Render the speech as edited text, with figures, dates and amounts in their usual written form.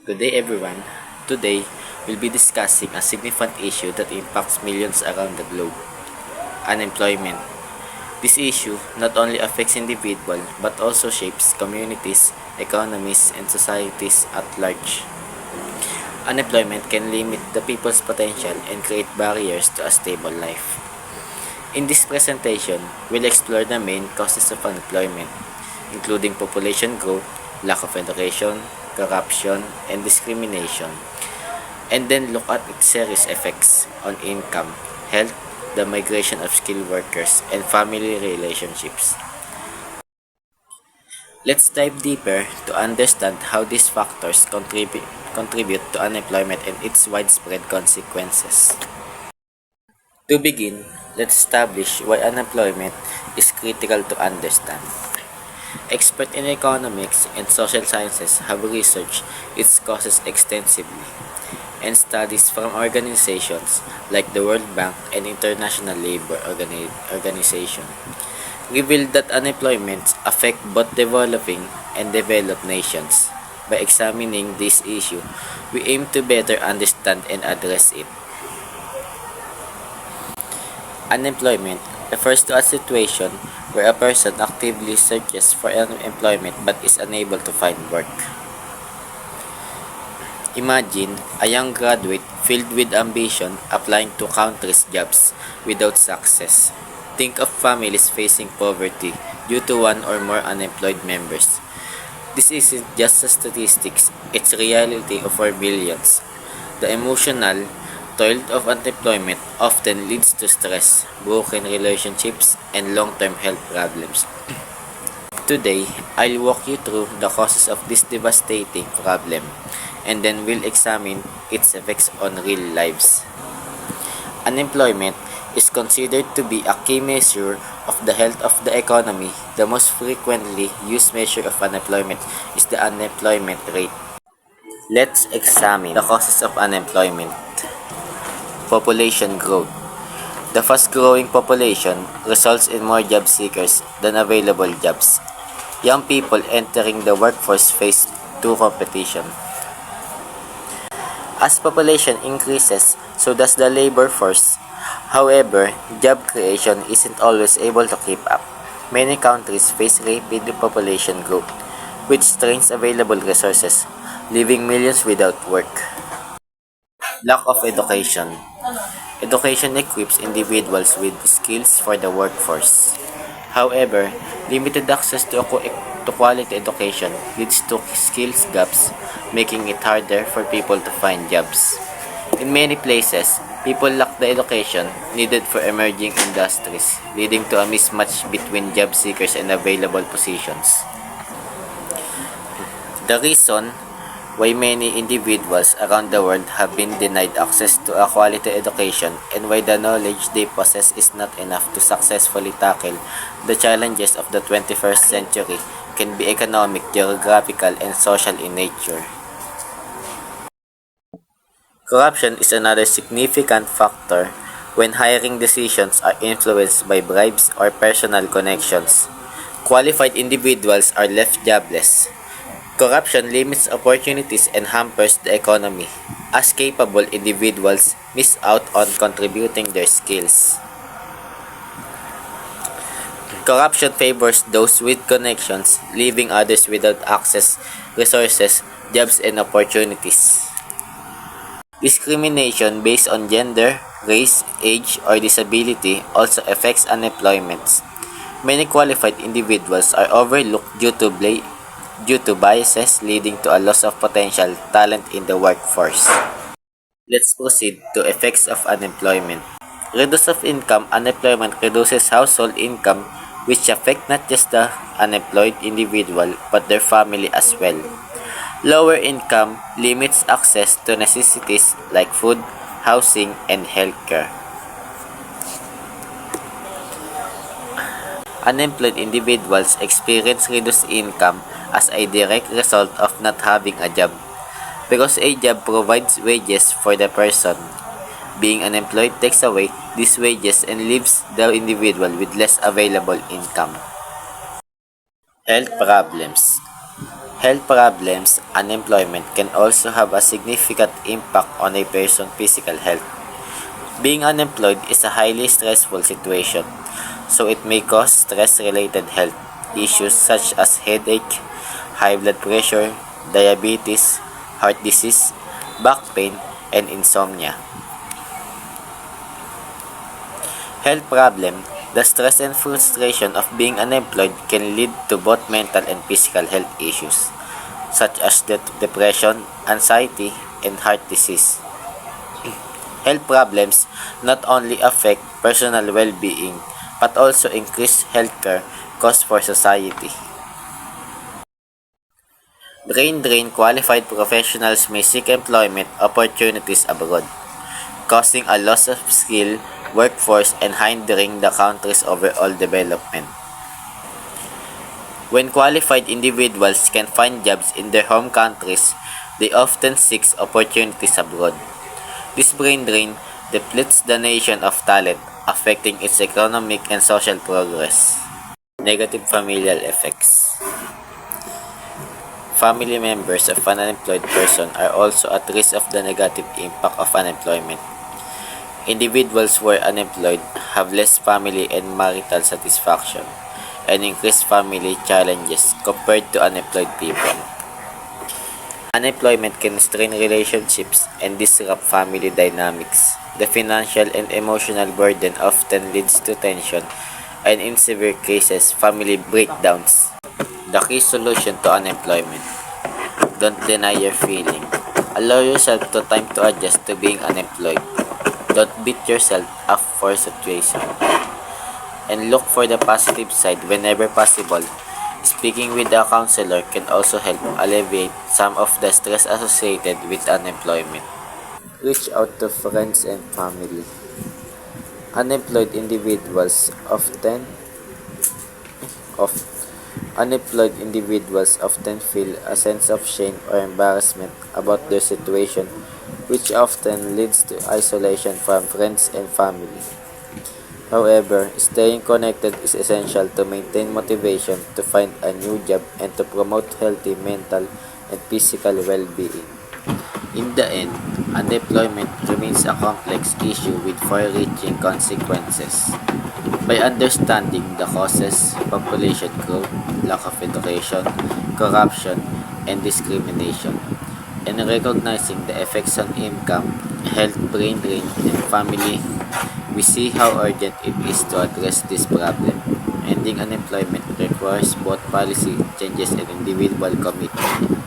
Good day everyone. Today, we'll be discussing a significant issue that impacts millions around the globe, unemployment. This issue not only affects individuals but also shapes communities, economies, and societies at large. Unemployment can limit the people's potential and create barriers to a stable life. In this presentation, we'll explore the main causes of unemployment, including population growth, lack of education, corruption, and discrimination, and then look at its serious effects on income, health, the migration of skilled workers, and family relationships. Let's dive deeper to understand how these factors contribute to unemployment and its widespread consequences. To begin, let's establish why unemployment is critical to understand. Experts in economics and social sciences have researched its causes extensively, and studies from organizations like the World Bank and International Labour Organization revealed that unemployment affects both developing and developed nations. By examining this issue, we aim to better understand and address it. Unemployment refers to a situation where a person actively searches for employment but is unable to find work. Imagine a young graduate filled with ambition applying to countless jobs without success. Think of families facing poverty due to one or more unemployed members. This isn't just a statistics, it's reality of our billions. The emotional toil of unemployment often leads to stress, broken relationships, and long-term health problems. Today, I'll walk you through the causes of this devastating problem, and then we'll examine its effects on real lives. Unemployment is considered to be a key measure of the health of the economy. The most frequently used measure of unemployment is the unemployment rate. Let's examine the causes of unemployment. Population growth. The fast-growing population results in more job seekers than available jobs. Young people entering the workforce face to competition. As population increases, so does the labor force. However, job creation isn't always able to keep up. Many countries face rapid population growth, which strains available resources, leaving millions without work. Lack of education. Education equips individuals with skills for the workforce. However, limited access to quality education leads to skills gaps, making it harder for people to find jobs. In many places, people lack the education needed for emerging industries, leading to a mismatch between job seekers and available positions. The reason why many individuals around the world have been denied access to a quality education and why the knowledge they possess is not enough to successfully tackle the challenges of the 21st century can be economic, geographical, and social in nature. Corruption is another significant factor when hiring decisions are influenced by bribes or personal connections. Qualified individuals are left jobless. Corruption limits opportunities and hampers the economy, as capable individuals miss out on contributing their skills. Corruption favors those with connections, leaving others without access, resources, jobs, and opportunities. Discrimination based on gender, race, age, or disability also affects unemployment. Many qualified individuals are overlooked due to biases leading to a loss of potential talent in the workforce. Let's proceed to effects of unemployment. Reduce of income. Unemployment reduces household income, which affect not just the unemployed individual but their family as well. Lower income limits access to necessities like food, housing, and healthcare. Unemployed individuals experience reduced income as a direct result of not having a job, because a job provides wages for the person. Being unemployed takes away these wages and leaves the individual with less available income. Health problems. Health problems, unemployment can also have a significant impact on a person's physical health. Being unemployed is a highly stressful situation, so it may cause stress-related health issues such as headache, high blood pressure, diabetes, heart disease, back pain, and insomnia. Health problem, the stress and frustration of being unemployed can lead to both mental and physical health issues, such as depression, anxiety, and heart disease. Health problems not only affect personal well-being but also increase healthcare costs for society. Brain drain qualified professionals may seek employment opportunities abroad, causing a loss of skill workforce and hindering the country's overall development. When qualified individuals can find jobs in their home countries, they often seek opportunities abroad. This brain drain depletes the nation of talent, affecting its economic and social progress. Negative familial effects. Family members of an unemployed person are also at risk of the negative impact of unemployment. Individuals who are unemployed have less family and marital satisfaction and increased family challenges compared to unemployed people. Unemployment can strain relationships and disrupt family dynamics. The financial and emotional burden often leads to tension and in severe cases, family breakdowns. The key solution to unemployment. Don't deny your feeling. Allow yourself to time to adjust to being unemployed. Don't beat yourself up for a situation. And look for the positive side whenever possible. Speaking with a counselor can also help alleviate some of the stress associated with unemployment. Reach out to friends and family. Unemployed individuals often of Unemployed individuals often feel a sense of shame or embarrassment about their situation, which often leads to isolation from friends and family. However, staying connected is essential to maintain motivation to find a new job and to promote healthy mental and physical well-being. In the end, unemployment remains a complex issue with far-reaching consequences. By understanding the causes, population growth, lack of education, corruption, and discrimination, and recognizing the effects on income, health, brain drain, and family, we see how urgent it is to address this problem. Ending unemployment requires both policy changes and individual commitment.